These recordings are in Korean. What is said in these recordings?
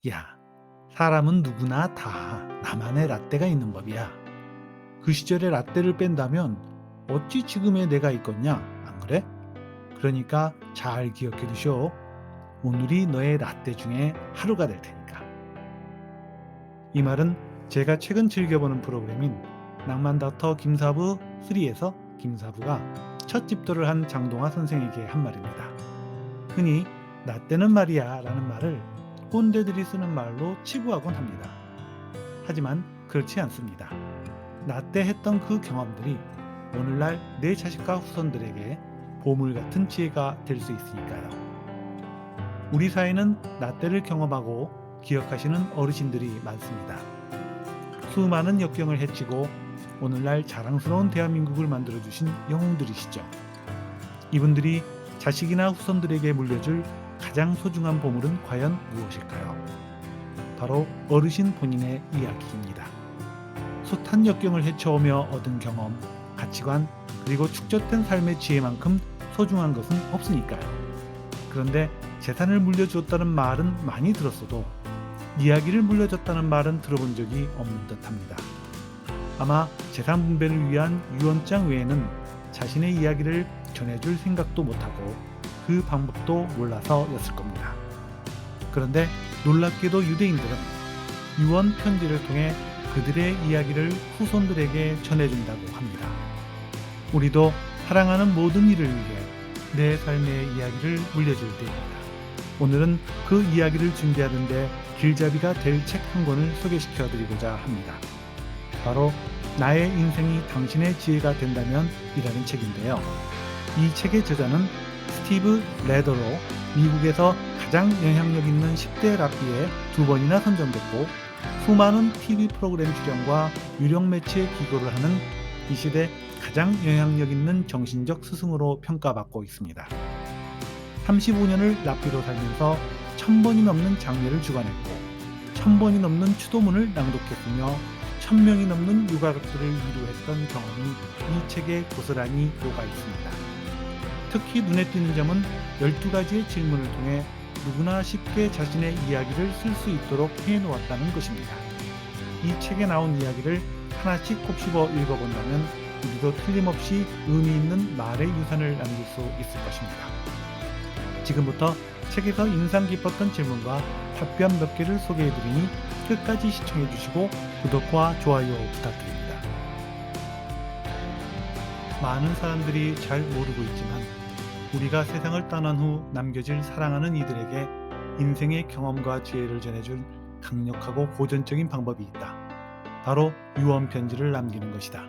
야, 사람은 누구나 다 나만의 라떼가 있는 법이야. 그 시절에 라떼를 뺀다면 어찌 지금의 내가 있겠냐? 안 그래? 그러니까 잘 기억해 두셔. 오늘이 너의 라떼 중에 하루가 될 테니까. 이 말은 제가 최근 즐겨보는 프로그램인 낭만닥터 김사부 3에서 김사부가 첫 집도를 한 장동화 선생에게 한 말입니다. 흔히 라떼는 말이야 라는 말을 꼰대들이 쓰는 말로 치부하곤 합니다. 하지만 그렇지 않습니다. 라떼 했던 그 경험들이 오늘날 내 자식과 후손들에게 보물 같은 지혜가 될 수 있으니까요. 우리 사회는 라떼를 경험하고 기억하시는 어르신들이 많습니다. 수많은 역경을 헤치고 오늘날 자랑스러운 대한민국을 만들어주신 영웅들이시죠. 이분들이 자식이나 후손들에게 물려줄 가장 소중한 보물은 과연 무엇일까요? 바로 어르신 본인의 이야기입니다. 숱한 역경을 헤쳐오며 얻은 경험, 가치관, 그리고 축적된 삶의 지혜만큼 소중한 것은 없으니까요. 그런데 재산을 물려주었다는 말은 많이 들었어도 이야기를 물려줬다는 말은 들어본 적이 없는 듯합니다. 아마 재산 분배를 위한 유언장 외에는 자신의 이야기를 전해줄 생각도 못하고 그 방법도 몰라서였을 겁니다. 그런데 놀랍게도 유대인들은 유언 편지를 통해 그들의 이야기를 후손들에게 전해준다고 합니다. 우리도 사랑하는 모든 이를 위해 내 삶의 이야기를 물려줄 때입니다. 오늘은 그 이야기를 준비하는데 길잡이가 될 책 한 권을 소개시켜 드리고자 합니다. 바로 나의 인생이 당신의 지혜가 된다면 이라는 책인데요. 이 책의 저자는 스티브 레더로 미국에서 가장 영향력 있는 10대 랍비에 2번이나 선정됐고 수많은 TV 프로그램 출연과 유령 매체에 기고를 하는 이 시대 가장 영향력 있는 정신적 스승으로 평가받고 있습니다. 35년을 랍비로 살면서 1000번이 넘는 장례를 주관했고 1000번이 넘는 추도문을 낭독했으며 1000명이 넘는 유가족들을 위로했던 경험이 이 책에 고스란히 녹아 있습니다. 특히 눈에 띄는 점은 12가지의 질문을 통해 누구나 쉽게 자신의 이야기를 쓸 수 있도록 해놓았다는 것입니다. 이 책에 나온 이야기를 하나씩 곱씹어 읽어본다면 우리도 틀림없이 의미 있는 말의 유산을 남길 수 있을 것입니다. 지금부터 책에서 인상 깊었던 질문과 답변 몇 개를 소개해드리니 끝까지 시청해주시고 구독과 좋아요 부탁드립니다. 많은 사람들이 잘 모르고 있지만 우리가 세상을 떠난 후 남겨질 사랑하는 이들에게 인생의 경험과 지혜를 전해줄 강력하고 고전적인 방법이 있다. 바로 유언 편지를 남기는 것이다.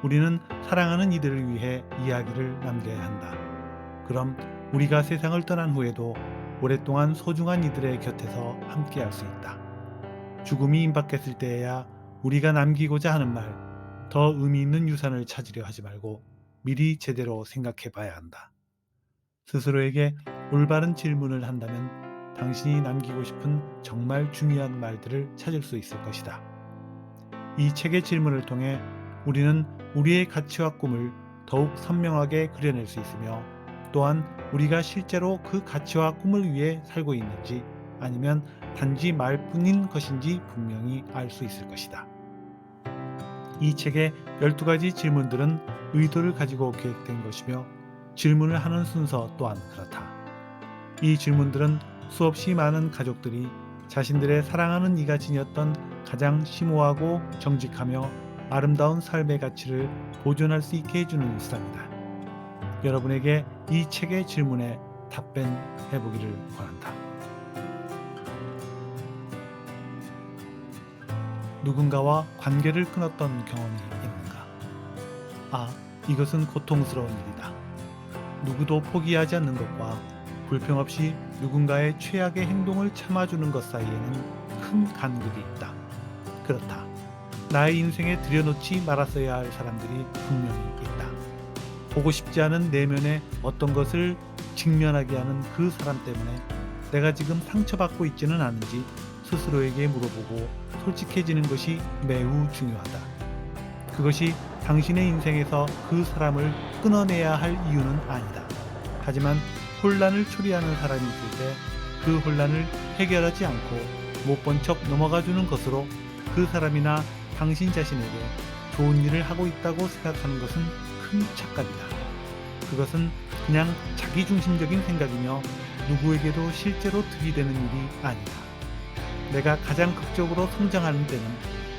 우리는 사랑하는 이들을 위해 이야기를 남겨야 한다. 그럼 우리가 세상을 떠난 후에도 오랫동안 소중한 이들의 곁에서 함께할 수 있다. 죽음이 임박했을 때에야 우리가 남기고자 하는 말, 더 의미 있는 유산을 찾으려 하지 말고 미리 제대로 생각해 봐야 한다. 스스로에게 올바른 질문을 한다면 당신이 남기고 싶은 정말 중요한 말들을 찾을 수 있을 것이다. 이 책의 질문을 통해 우리는 우리의 가치와 꿈을 더욱 선명하게 그려낼 수 있으며 또한 우리가 실제로 그 가치와 꿈을 위해 살고 있는지 아니면 단지 말뿐인 것인지 분명히 알 수 있을 것이다. 이 책의 12가지 질문들은 의도를 가지고 계획된 것이며 질문을 하는 순서 또한 그렇다. 이 질문들은 수없이 많은 가족들이 자신들의 사랑하는 이가 지녔던 가장 심오하고 정직하며 아름다운 삶의 가치를 보존할 수 있게 해주는 수단이다. 여러분에게 이 책의 질문에 답변해보기를 권한다. 누군가와 관계를 끊었던 경험이 있는가? 이것은 고통스러운 일이다. 누구도 포기하지 않는 것과 불평 없이 누군가의 최악의 행동을 참아주는 것 사이에는 큰 간극이 있다. 그렇다. 나의 인생에 들여놓지 말았어야 할 사람들이 분명히 있다. 보고 싶지 않은 내면의 어떤 것을 직면하게 하는 그 사람 때문에 내가 지금 상처받고 있지는 않은지 스스로에게 물어보고 솔직해지는 것이 매우 중요하다. 그것이 당신의 인생에서 그 사람을 끊어내야 할 이유는 아니다. 하지만 혼란을 초래하는 사람이 있을 때 그 혼란을 해결하지 않고 못 본 척 넘어가주는 것으로 그 사람이나 당신 자신에게 좋은 일을 하고 있다고 생각하는 것은 큰 착각이다. 그것은 그냥 자기중심적인 생각이며 누구에게도 실제로 득이 되는 일이 아니다. 내가 가장 극적으로 성장하는 때는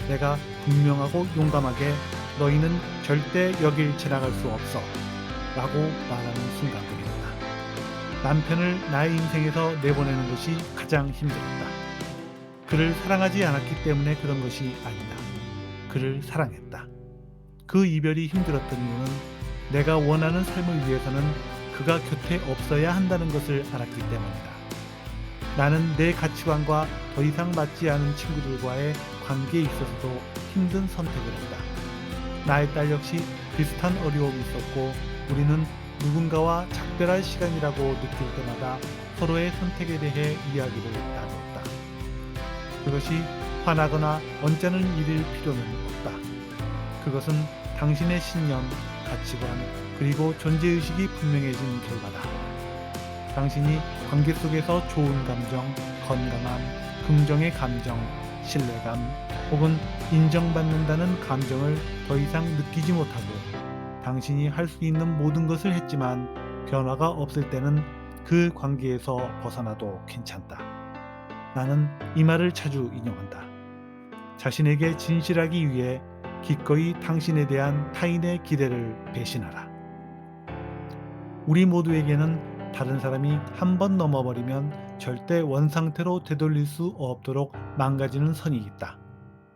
내가 분명하고 용감하게 너희는 절대 여길 지나갈 수 없어 라고 말하는 순간들이었다. 남편을 나의 인생에서 내보내는 것이 가장 힘들었다. 그를 사랑하지 않았기 때문에 그런 것이 아니다. 그를 사랑했다. 그 이별이 힘들었던 이유는 내가 원하는 삶을 위해서는 그가 곁에 없어야 한다는 것을 알았기 때문이다. 나는 내 가치관과 더 이상 맞지 않은 친구들과의 관계에 있어서도 힘든 선택을 했다. 나의 딸 역시 비슷한 어려움이 있었고 우리는 누군가와 작별할 시간이라고 느낄 때마다 서로의 선택에 대해 이야기를 나누었다. 그것이 화나거나 언짢은 일일 필요는 없다. 그것은 당신의 신념, 가치관, 그리고 존재의식이 분명해진 결과다. 당신이 관계 속에서 좋은 감정, 건강함, 긍정의 감정, 신뢰감, 혹은 인정받는다는 감정을 더 이상 느끼지 못하고 당신이 할 수 있는 모든 것을 했지만 변화가 없을 때는 그 관계에서 벗어나도 괜찮다. 나는 이 말을 자주 인용한다. 자신에게 진실하기 위해 기꺼이 당신에 대한 타인의 기대를 배신하라. 우리 모두에게는 다른 사람이 한 번 넘어버리면 절대 원상태로 되돌릴 수 없도록 망가지는 선이 있다.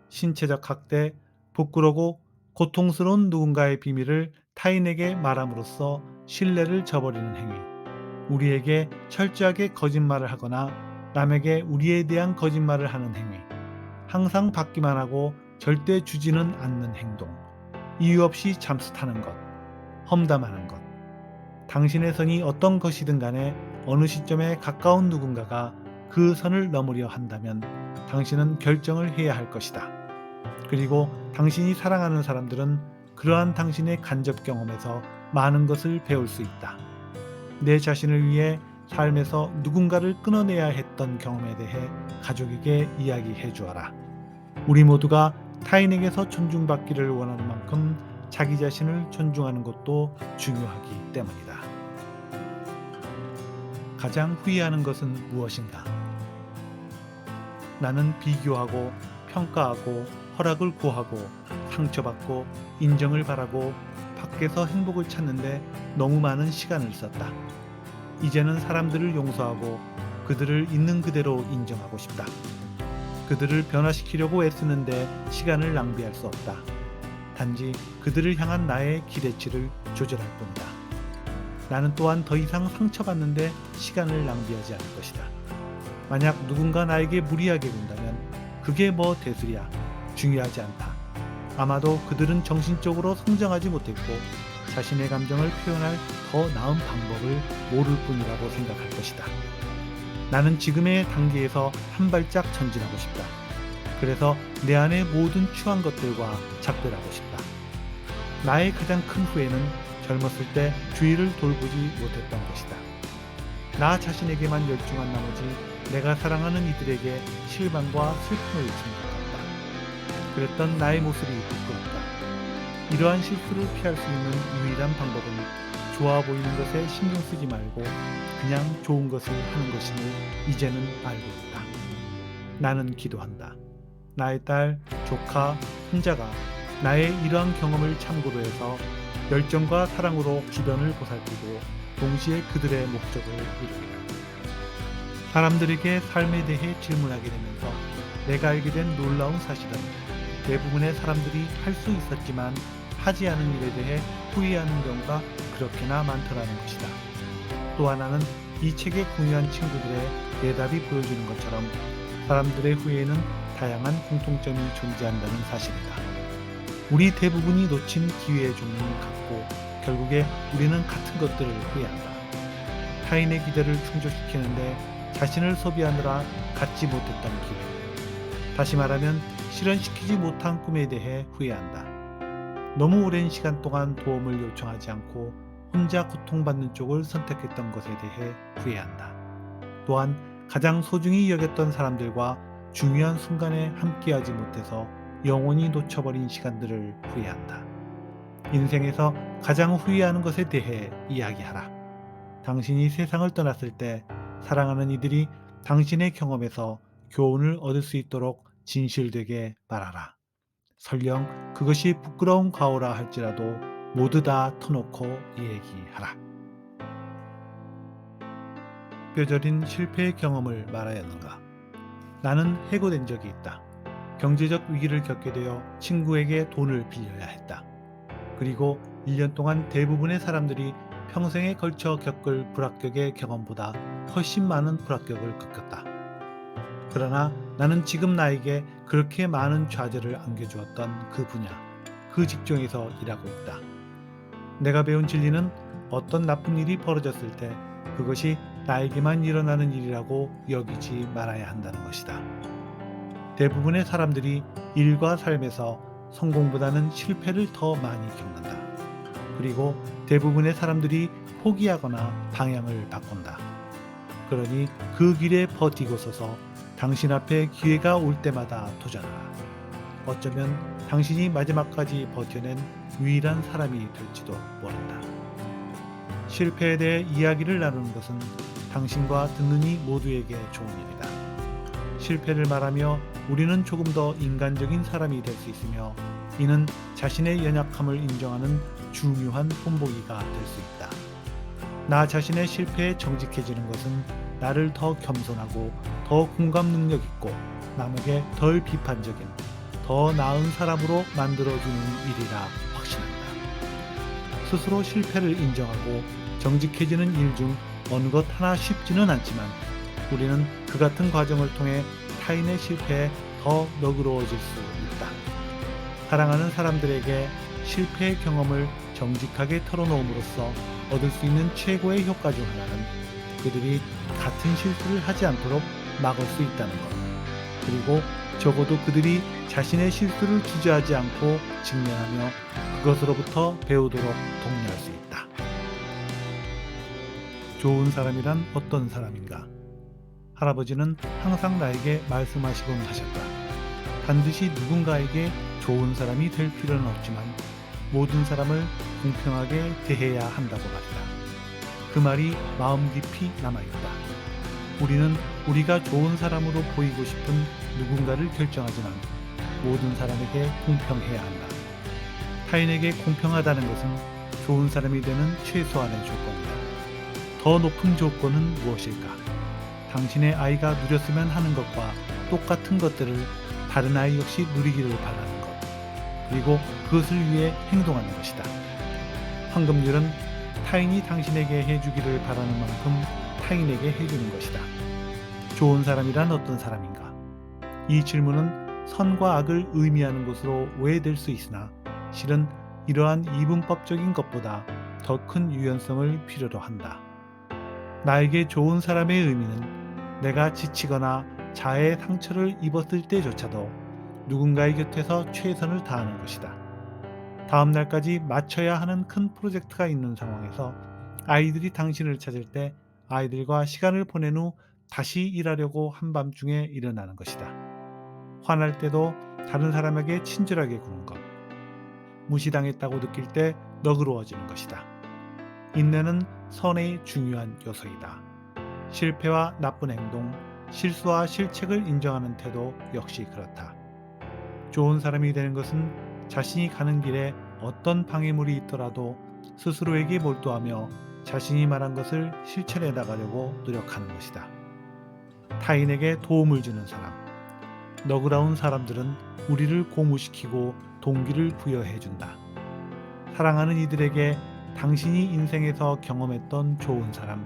신체적 학대, 부끄러고 고통스러운 누군가의 비밀을 타인에게 말함으로써 신뢰를 저버리는 행위, 우리에게 철저하게 거짓말을 하거나 남에게 우리에 대한 거짓말을 하는 행위, 항상 받기만 하고 절대 주지는 않는 행동, 이유 없이 잠수 타는 것, 험담하는 것. 당신의 선이 어떤 것이든 간에 어느 시점에 가까운 누군가가 그 선을 넘으려 한다면 당신은 결정을 해야 할 것이다. 그리고 당신이 사랑하는 사람들은 그러한 당신의 간접 경험에서 많은 것을 배울 수 있다. 내 자신을 위해 삶에서 누군가를 끊어내야 했던 경험에 대해 가족에게 이야기해 주어라. 우리 모두가 타인에게서 존중받기를 원하는 만큼 자기 자신을 존중하는 것도 중요하기 때문이다. 가장 후회하는 것은 무엇인가? 나는 비교하고 평가하고 허락을 구하고 상처받고 인정을 바라고 밖에서 행복을 찾는데 너무 많은 시간을 썼다. 이제는 사람들을 용서하고 그들을 있는 그대로 인정하고 싶다. 그들을 변화시키려고 애쓰는데 시간을 낭비할 수 없다. 단지 그들을 향한 나의 기대치를 조절할 뿐이다. 나는 또한 더 이상 상처받는데 시간을 낭비하지 않을 것이다. 만약 누군가 나에게 무리하게 군다면 그게 뭐 대수리야. 중요하지 않다. 아마도 그들은 정신적으로 성장하지 못했고 자신의 감정을 표현할 더 나은 방법을 모를 뿐이라고 생각할 것이다. 나는 지금의 단계에서 한 발짝 전진하고 싶다. 그래서 내 안의 모든 추한 것들과 작별하고 싶다. 나의 가장 큰 후회는 젊었을 때 주위를 돌보지 못했던 것이다. 나 자신에게만 열중한 나머지 내가 사랑하는 이들에게 실망과 슬픔을 준 것 같다. 그랬던 나의 모습이 부끄럽다. 이러한 실수를 피할 수 있는 유일한 방법은 좋아 보이는 것에 신경 쓰지 말고 그냥 좋은 것을 하는 것임을 이제는 알고 있다. 나는 기도한다. 나의 딸, 조카, 손자가 나의 이러한 경험을 참고로 해서 열정과 사랑으로 주변을 보살피고 동시에 그들의 목적을 이루리라. 사람들에게 삶에 대해 질문하게 되면서 내가 알게 된 놀라운 사실은 대부분의 사람들이 할 수 있었지만 하지 않은 일에 대해 후회하는 경우가 그렇게나 많더라는 것이다. 또 하나는 이 책에 공유한 친구들의 대답이 보여주는 것처럼 사람들의 후회에는 다양한 공통점이 존재한다는 사실이다. 우리 대부분이 놓친 기회의 종류는 같고 결국에 우리는 같은 것들을 후회한다. 타인의 기대를 충족시키는데 자신을 소비하느라 갖지 못했던 기회. 다시 말하면 실현시키지 못한 꿈에 대해 후회한다. 너무 오랜 시간 동안 도움을 요청하지 않고 혼자 고통받는 쪽을 선택했던 것에 대해 후회한다. 또한 가장 소중히 여겼던 사람들과 중요한 순간에 함께하지 못해서 영원히 놓쳐버린 시간들을 후회한다. 인생에서 가장 후회하는 것에 대해 이야기하라. 당신이 세상을 떠났을 때 사랑하는 이들이 당신의 경험에서 교훈을 얻을 수 있도록 진실되게 말하라. 설령 그것이 부끄러운 과오라 할지라도 모두 다 터놓고 얘기하라. 뼈저린 실패의 경험을 말하였는가? 나는 해고된 적이 있다. 경제적 위기를 겪게 되어 친구에게 돈을 빌려야 했다. 그리고 1년 동안 대부분의 사람들이 평생에 걸쳐 겪을 불합격의 경험보다 훨씬 많은 불합격을 겪었다. 그러나 나는 지금 나에게 그렇게 많은 좌절을 안겨주었던 그 분야, 그 직종에서 일하고 있다. 내가 배운 진리는 어떤 나쁜 일이 벌어졌을 때 그것이 나에게만 일어나는 일이라고 여기지 말아야 한다는 것이다. 대부분의 사람들이 일과 삶에서 성공보다는 실패를 더 많이 겪는다. 그리고 대부분의 사람들이 포기하거나 방향을 바꾼다. 그러니 그 길에 버티고 서서 당신 앞에 기회가 올 때마다 도전하라. 어쩌면 당신이 마지막까지 버텨낸 유일한 사람이 될지도 모른다. 실패에 대해 이야기를 나누는 것은 당신과 듣는 이 모두에게 좋은 일이다. 실패를 말하며 우리는 조금 더 인간적인 사람이 될 수 있으며 이는 자신의 연약함을 인정하는 중요한 본보기가 될 수 있다. 나 자신의 실패에 정직해지는 것은 나를 더 겸손하고 더 공감 능력 있고 남에게 덜 비판적인, 더 나은 사람으로 만들어주는 일이라 확신한다. 스스로 실패를 인정하고 정직해지는 일 중 어느 것 하나 쉽지는 않지만 우리는 그 같은 과정을 통해 타인의 실패에 더 너그러워질 수 있다. 사랑하는 사람들에게 실패의 경험을 정직하게 털어놓음으로써 얻을 수 있는 최고의 효과 중 하나는 그들이 같은 실수를 하지 않도록 막을 수 있다는 것. 그리고 적어도 그들이 자신의 실수를 주저하지 않고 직면하며 그것으로부터 배우도록 독려할 수 있다. 좋은 사람이란 어떤 사람인가? 할아버지는 항상 나에게 말씀하시곤 하셨다. 반드시 누군가에게 좋은 사람이 될 필요는 없지만 모든 사람을 공평하게 대해야 한다고 말했다. 그 말이 마음 깊이 남아있다. 우리는 우리가 좋은 사람으로 보이고 싶은 누군가를 결정하지만 모든 사람에게 공평해야 한다. 타인에게 공평하다는 것은 좋은 사람이 되는 최소한의 조건이다. 더 높은 조건은 무엇일까? 당신의 아이가 누렸으면 하는 것과 똑같은 것들을 다른 아이 역시 누리기를 바라는 것. 그리고 그것을 위해 행동하는 것이다. 황금률은 타인이 당신에게 해주기를 바라는 만큼 타인에게 해주는 것이다. 좋은 사람이란 어떤 사람인가? 이 질문은 선과 악을 의미하는 것으로 오해될 수 있으나 실은 이러한 이분법적인 것보다 더 큰 유연성을 필요로 한다. 나에게 좋은 사람의 의미는 내가 지치거나 자해의 상처를 입었을 때조차도 누군가의 곁에서 최선을 다하는 것이다. 다음 날까지 마쳐야 하는 큰 프로젝트가 있는 상황에서 아이들이 당신을 찾을 때 아이들과 시간을 보낸 후 다시 일하려고 한밤중에 일어나는 것이다. 화날 때도 다른 사람에게 친절하게 구는 것. 무시당했다고 느낄 때 너그러워지는 것이다. 인내는 선의 중요한 요소이다. 실패와 나쁜 행동, 실수와 실책을 인정하는 태도 역시 그렇다. 좋은 사람이 되는 것은 자신이 가는 길에 어떤 방해물이 있더라도 스스로에게 몰두하며 자신이 말한 것을 실천해 나가려고 노력하는 것이다. 타인에게 도움을 주는 사람. 너그러운 사람들은 우리를 고무시키고 동기를 부여해 준다. 사랑하는 이들에게 당신이 인생에서 경험했던 좋은 사람,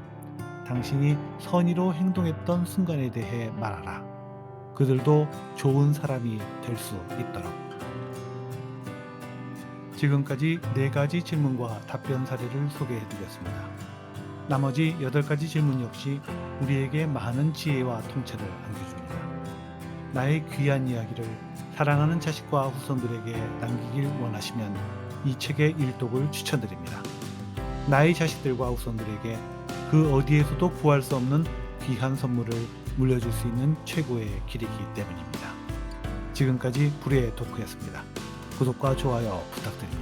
당신이 선의로 행동했던 순간에 대해 말하라. 그들도 좋은 사람이 될 수 있도록. 지금까지 4가지 질문과 답변 사례를 소개해 드렸습니다. 나머지 8가지 질문 역시 우리에게 많은 지혜와 통찰을 안겨줍니다. 나의 귀한 이야기를 사랑하는 자식과 후손들에게 남기길 원하시면 이 책의 일독을 추천드립니다. 나의 자식들과 후손들에게 그 어디에서도 구할 수 없는 귀한 선물을 물려줄 수 있는 최고의 길이기 때문입니다. 지금까지 불의 토크였습니다. 구독과 좋아요 부탁드립니다.